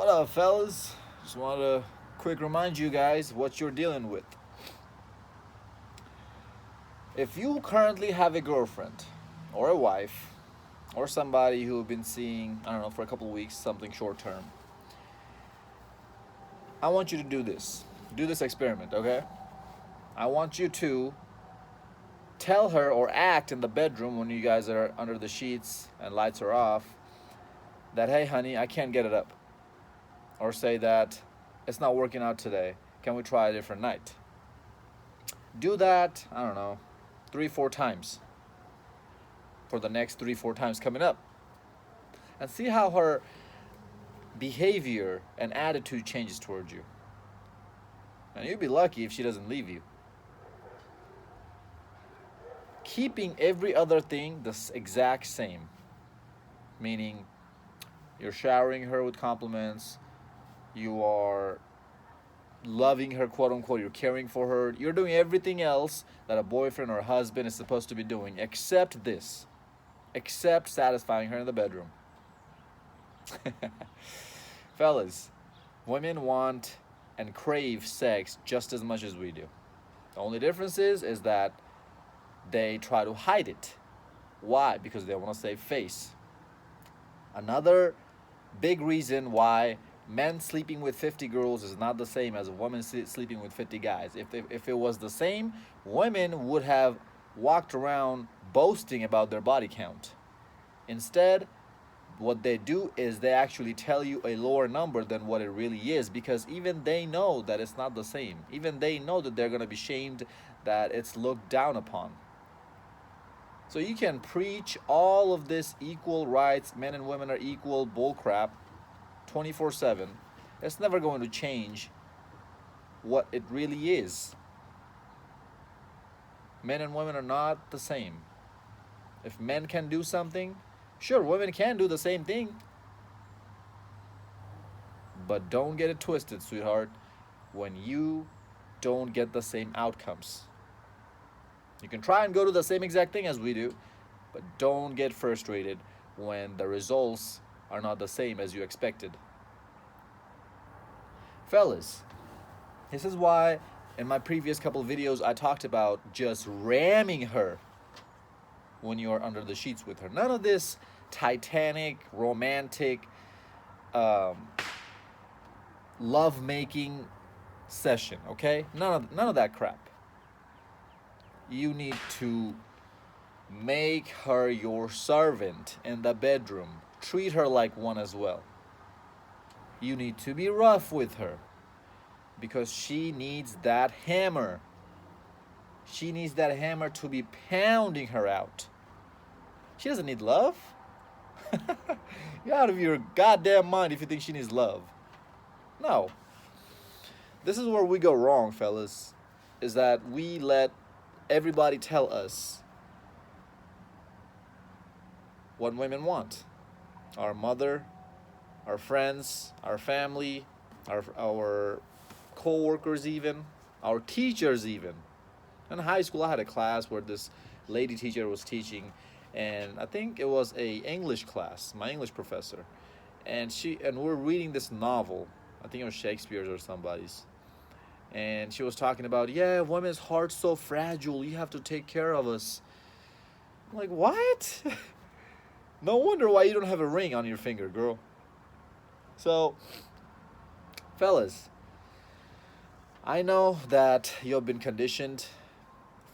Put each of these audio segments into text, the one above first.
What up, fellas? Just want to quick remind you guys what you're dealing with. If you currently have a girlfriend or a wife or somebody who you've been seeing, I don't know, for a couple of weeks, something short term, I want you to do this. Do this experiment, okay? I want you to tell her or act in the bedroom when you guys are under the sheets and lights are off that, hey, honey, I can't get it up. Or say that it's not working out today. Can we try a different night? Do that, I don't know, 3, 4 times for the next 3, 4 times coming up. And see how her behavior and attitude changes towards you. And you'd be lucky if she doesn't leave you. Keeping every other thing the exact same. Meaning, you're showering her with compliments, you are loving her, quote unquote, you're caring for her, you're doing everything else that a boyfriend or a husband is supposed to be doing, except this, except satisfying her in the bedroom. Fellas, women want and crave sex just as much as we do. The only difference is that they try to hide it. Why? Because they want to save face. Another big reason why men sleeping with 50 girls is not the same as a woman sleeping with 50 guys. If it was the same, women would have walked around boasting about their body count. Instead, what they do is they actually tell you a lower number than what it really is, because even they know that it's not the same. Even they know that they're going to be shamed, that it's looked down upon. So you can preach all of this equal rights, men and women are equal bullcrap 24/7. It's never going to change what it really is. Men and women are not the same. If men can do something, sure, women can do the same thing. But don't get it twisted, sweetheart, when you don't get the same outcomes. You can try and go to the same exact thing as we do, but don't get frustrated when the results are not the same as you expected. Fellas, this is why in my previous couple videos I talked about just ramming her when you are under the sheets with her. None of this Titanic, romantic, love-making session, okay? None of that crap. You need to make her your servant in the bedroom. Treat her like one as well. You need to be rough with her because she needs that hammer. She needs that hammer to be pounding her out. She doesn't need love. You're out of your goddamn mind if you think she needs love. No. This is where we go wrong, fellas, is that we let everybody tell us what women want. Our mother, our friends, our family, our co-workers even, our teachers even. In high school I had a class where this lady teacher was teaching, and I think it was a English class, my English professor. And we're reading this novel. I think it was Shakespeare's or somebody's. And she was talking about, yeah, women's heart's so fragile, you have to take care of us. I'm like, what? No wonder why you don't have a ring on your finger, girl. So, fellas, I know that you've been conditioned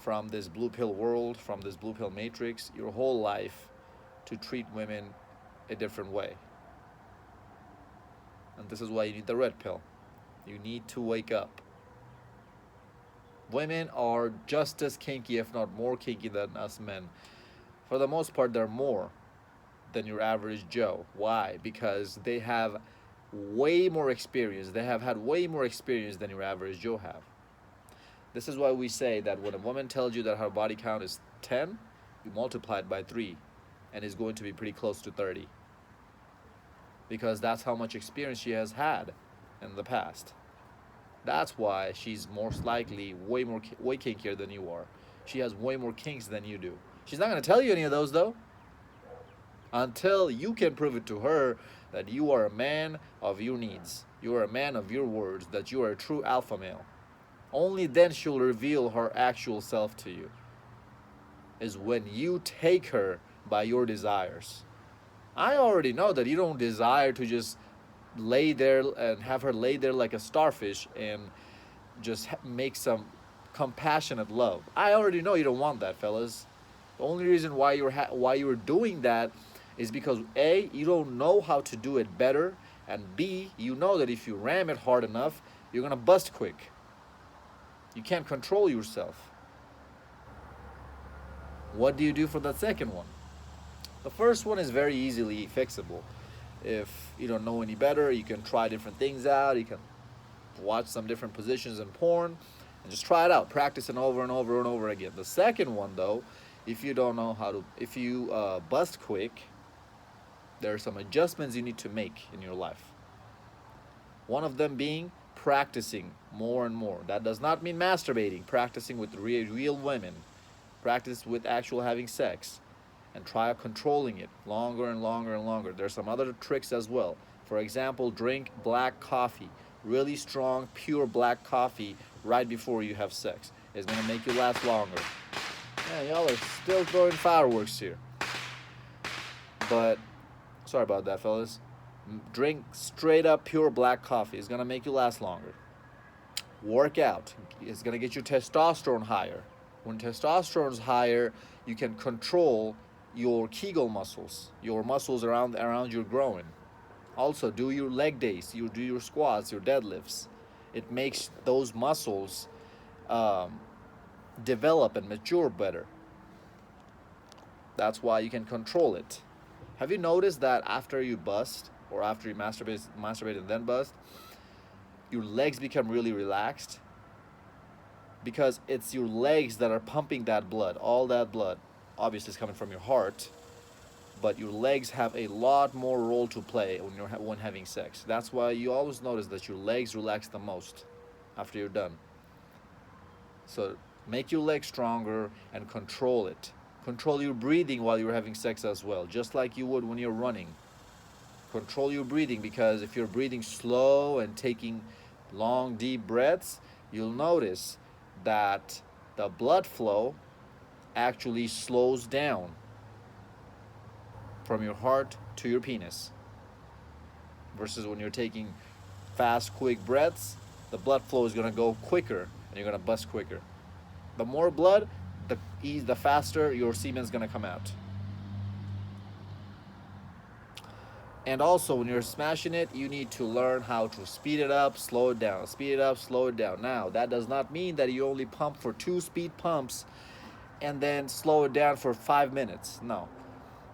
from this blue pill world, from this blue pill matrix, your whole life to treat women a different way. And this is why you need the red pill. You need to wake up. Women are just as kinky, if not more kinky than us men. For the most part, they're more than your average Joe. Why? Because they have way more experience. They have had way more experience than your average Joe have. This is why we say that when a woman tells you that her body count is 10, you multiply it by 3, and it's going to be pretty close to 30. Because that's how much experience she has had in the past. That's why she's most likely way kinkier than you are. She has way more kinks than you do. She's not going to tell you any of those, though. until you can prove it to her that you are a man of your needs, you are a man of your words, that you are a true alpha male. Only then she'll reveal her actual self to you, is when you take her by your desires. I already know that you don't desire to just lay there and have her lay there like a starfish and just make some compassionate love. I already know you don't want that, fellas. The only reason why you're doing that is because A, you don't know how to do it better, and B, you know that if you ram it hard enough, you're gonna bust quick. You can't control yourself. What do you do for that second one? The first one is very easily fixable. If you don't know any better, you can try different things out. You can watch some different positions in porn and just try it out, practice it over and over and over again. The second one, though, if you don't know how to, if you bust quick, there are some adjustments you need to make in your life. One of them being practicing more and more. That does not mean masturbating, practicing with real women, practice with actual having sex, and try controlling it longer and longer and longer. There's some other tricks as well. For example, drink black coffee, really strong, pure black coffee right before you have sex. It's gonna make you last longer. Man, y'all are still throwing fireworks here. But sorry about that, fellas. Drink straight up pure black coffee. It's gonna make you last longer. Work out. It's gonna get your testosterone higher. When testosterone is higher, you can control your Kegel muscles, your muscles around your groin. Also, do your leg days. You do your squats, your deadlifts. It makes those muscles develop and mature better. That's why you can control it. Have you noticed that after you bust, or after you masturbate and then bust, your legs become really relaxed? Because it's your legs that are pumping that blood. All that blood obviously is coming from your heart, but your legs have a lot more role to play when having sex. That's why you always notice that your legs relax the most after you're done. So make your legs stronger and control it. Control your breathing while you're having sex as well, just like you would when you're running. Control your breathing, because if you're breathing slow and taking long, deep breaths, you'll notice that the blood flow actually slows down from your heart to your penis. Versus when you're taking fast, quick breaths, the blood flow is gonna go quicker and you're gonna bust quicker. The more blood, the faster your semen's gonna come out. And also, when you're smashing it, you need to learn how to speed it up, slow it down, speed it up, slow it down. Now, that does not mean that you only pump for 2 speed pumps and then slow it down for 5 minutes. No,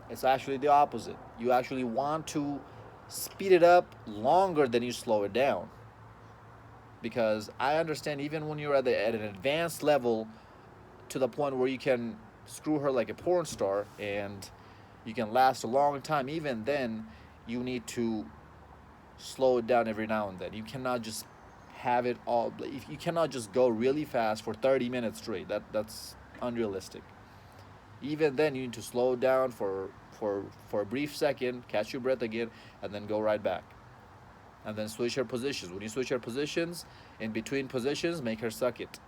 it's actually the opposite. You actually want to speed it up longer than you slow it down. Because I understand, even when you're at an advanced level, to the point where you can screw her like a porn star and you can last a long time, even then you need to slow it down every now and then. You cannot just have it all. You cannot just go really fast for 30 minutes straight. That's unrealistic. Even then, you need to slow it down for a brief second, catch your breath again, and then go right back. And then switch her positions. When you switch her positions, in between positions, make her suck it.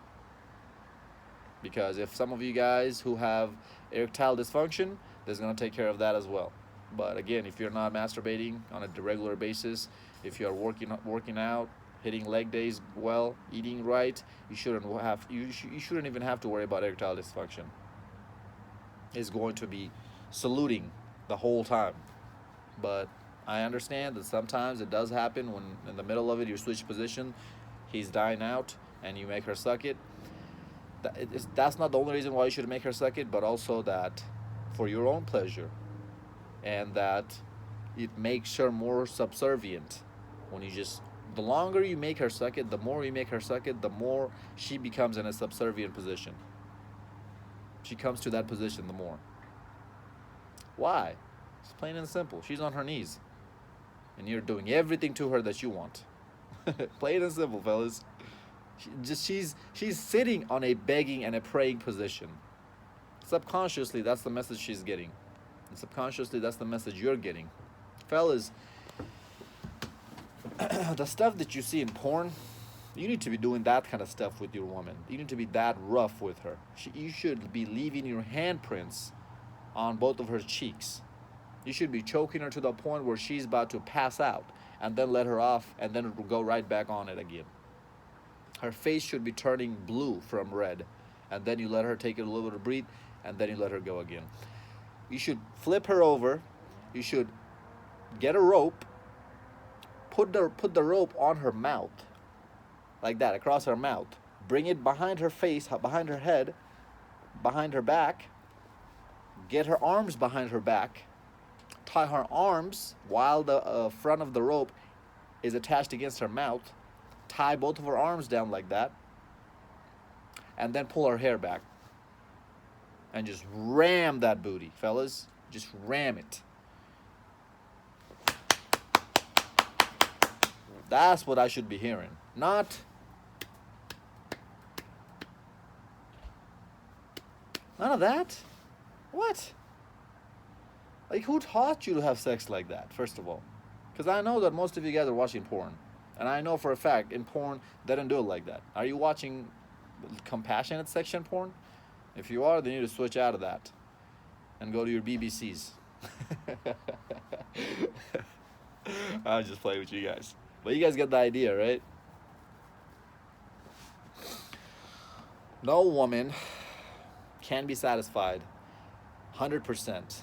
Because if some of you guys who have erectile dysfunction, that's going to take care of that as well. But again, if you're not masturbating on a regular basis, if you're working out, hitting leg days well, eating right, you shouldn't even have to worry about erectile dysfunction. It's going to be saluting the whole time. But I understand that sometimes it does happen when in the middle of it you switch position, he's dying out, and you make her suck it. That's not the only reason why you should make her suck it, but also that for your own pleasure, and that it makes her more subservient. When you just, the longer you make her suck it, the more you make her suck it, the more she becomes in a subservient position. She comes to that position the more. Why? It's plain and simple. She's on her knees, and you're doing everything to her that you want. Plain and simple, fellas. She's sitting on a begging and a praying position. Subconsciously, that's the message she's getting. And subconsciously, that's the message you're getting. Fellas, the stuff that you see in porn, you need to be doing that kind of stuff with your woman. You need to be that rough with her. You should be leaving your handprints on both of her cheeks. You should be choking her to the point where she's about to pass out, and then let her off, and then it will go right back on it again. Her face should be turning blue from red, and then you let her take a little bit of breathe, and then you let her go again. You should flip her over. You should get a rope, put the rope on her mouth, like that, across her mouth. Bring it behind her face, behind her head, behind her back. Get her arms behind her back. Tie her arms while the front of the rope is attached against her mouth. Tie both of her arms down like that. And then pull her hair back. And just ram that booty, fellas. Just ram it. That's what I should be hearing. Not, none of that. What? Like, who taught you to have sex like that, first of all? Because I know that most of you guys are watching porn. And I know for a fact, in porn, they don't do it like that. Are you watching compassionate section porn? If you are, then you need to switch out of that. And go to your BBCs. I'll just play with you guys. But you guys get the idea, right? No woman can be satisfied 100%.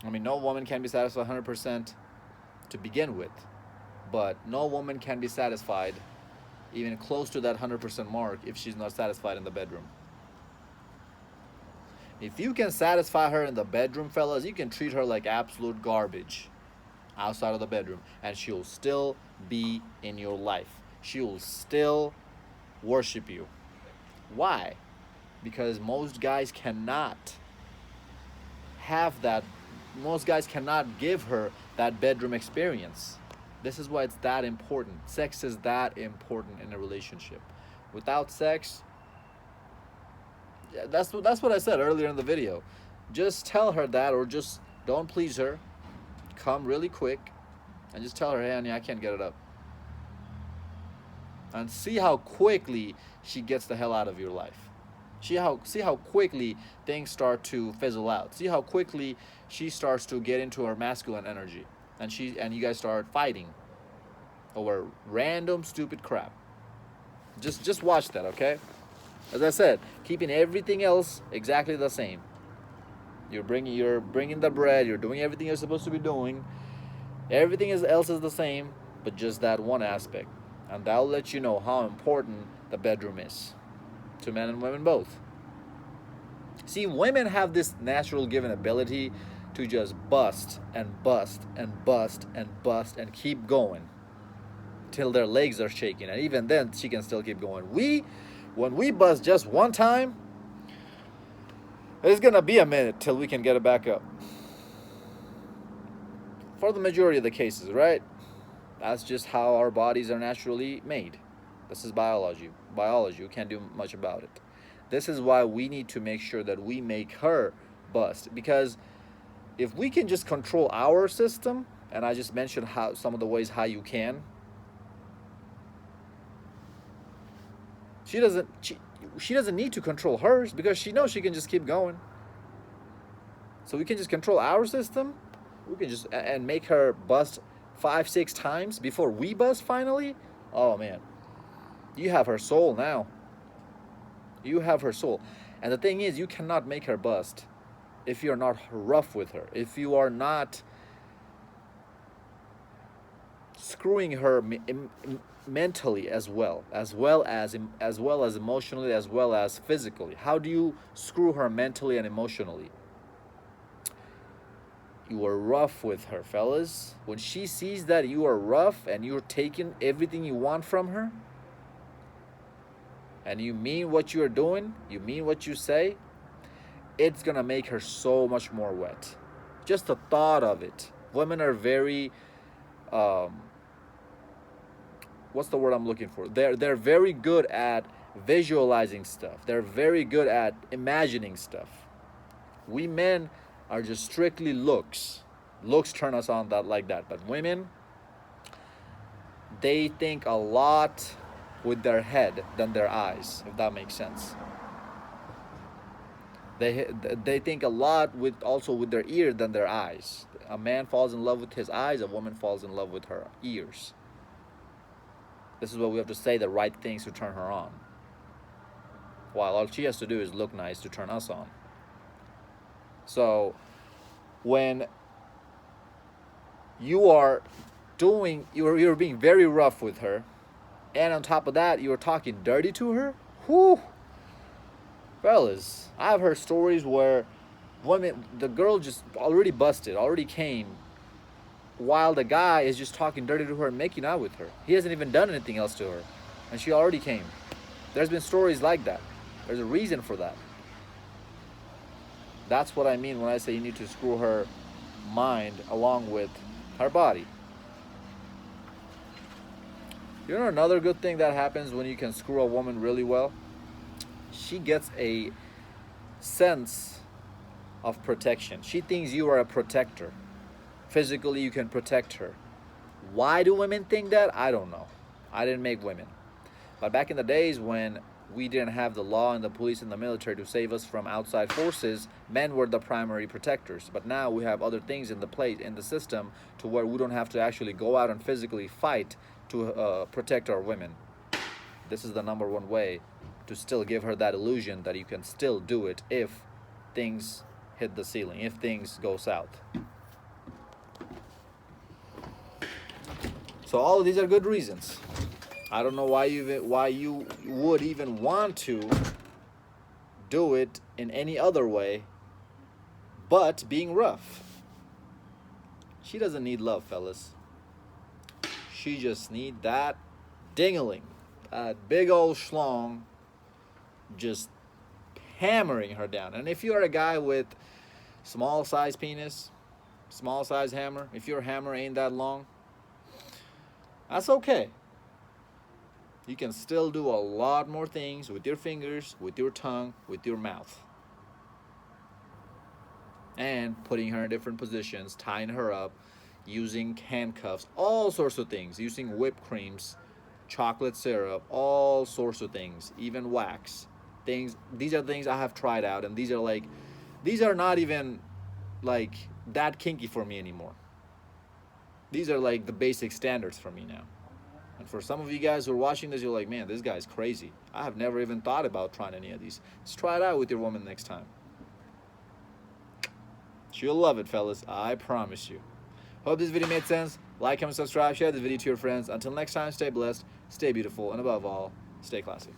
I mean, no woman can be satisfied 100% to begin with. But no woman can be satisfied even close to that 100% mark if she's not satisfied in the bedroom. If you can satisfy her in the bedroom, fellas, you can treat her like absolute garbage outside of the bedroom, and she'll still be in your life. She will still worship you. Why? Because most guys cannot have that. Most guys cannot give her that bedroom experience. This is why it's that important. Sex is that important in a relationship. Without sex, that's what I said earlier in the video. Just tell her that, or just don't please her. Come really quick and just tell her, hey, honey, I can't get it up. And see how quickly she gets the hell out of your life. See how quickly things start to fizzle out. See how quickly she starts to get into her masculine energy, and you guys start fighting over random stupid crap. Just watch that, okay? As I said, keeping everything else exactly the same. You're bringing the bread. You're doing everything you're supposed to be doing. Everything else is the same, but just that one aspect, and that'll let you know how important the bedroom is to men and women both. See, women have this natural given ability to just bust and bust and bust and bust and keep going till their legs are shaking, and even then she can still keep going. When we bust just one time, it's gonna be a minute till we can get it back up. For the majority of the cases, right? That's just how our bodies are naturally made. This is biology. You can't do much about it. This is why we need to make sure that we make her bust. Because if we can just control our system, and I just mentioned some of the ways how you can, she doesn't need to control hers, because she knows she can just keep going. So we can just control our system. We can just and make her bust 5-6 times before we bust finally. Oh man, you have her soul now. You have her soul. And the thing is, you cannot make her bust if you're not rough with her, if you are not screwing her mentally as well as emotionally, as well as physically. How do you screw her mentally and emotionally? You are rough with her, fellas. When she sees that you are rough and you're taking everything you want from her, and you mean what you're doing, you mean what you say, it's gonna make her so much more wet. Just the thought of it. Women are very what's the word I'm looking for? They're very good at visualizing stuff. They're very good at imagining stuff. We men are just strictly looks. Looks turn us on that like that. But women, they think a lot with their head than their eyes, if that makes sense. They think a lot with also with their ear than their eyes. A man falls in love with his eyes, a woman falls in love with her ears. This is why we have to say the right things to turn her on. While all she has to do is look nice to turn us on. So when you are you're being very rough with her, and on top of that you're talking dirty to her, whoo, fellas, I've heard stories where the girl just already busted, already came, while the guy is just talking dirty to her and making out with her. He hasn't even done anything else to her, and she already came. There's been stories like that. There's a reason for that. That's what I mean when I say you need to screw her mind along with her body. You know another good thing that happens when you can screw a woman really well? She gets a sense of protection. She thinks you are a protector. Physically, you can protect her. Why do women think that? I don't know. I didn't make women. But back in the days when we didn't have the law and the police and the military to save us from outside forces, men were the primary protectors. But now we have other things in the system to where we don't have to actually go out and physically fight to protect our women. This is the number one way to still give her that illusion that you can still do it if things hit the ceiling, if things go south. So all of these are good reasons. I don't know why you would even want to do it in any other way but being rough. She doesn't need love, fellas. She just need that ding-a-ling, that big old schlong just hammering her down. And if you're a guy with small size penis, small size hammer, if your hammer ain't that long, that's okay. You can still do a lot more things with your fingers, with your tongue, with your mouth. And putting her in different positions, tying her up, using handcuffs, all sorts of things, using whipped creams, chocolate syrup, all sorts of things, even wax. These are things I have tried out, and these are not even like that kinky for me anymore. These are like the basic standards for me now. And for some of you guys who are watching this, you're like, man, this guy's crazy. I have never even thought about trying any of these. Just try it out with your woman next time. She'll love it, fellas. I promise you. Hope this video made sense. Like, comment, subscribe, share this video to your friends. Until next time, stay blessed, stay beautiful, and above all, stay classy.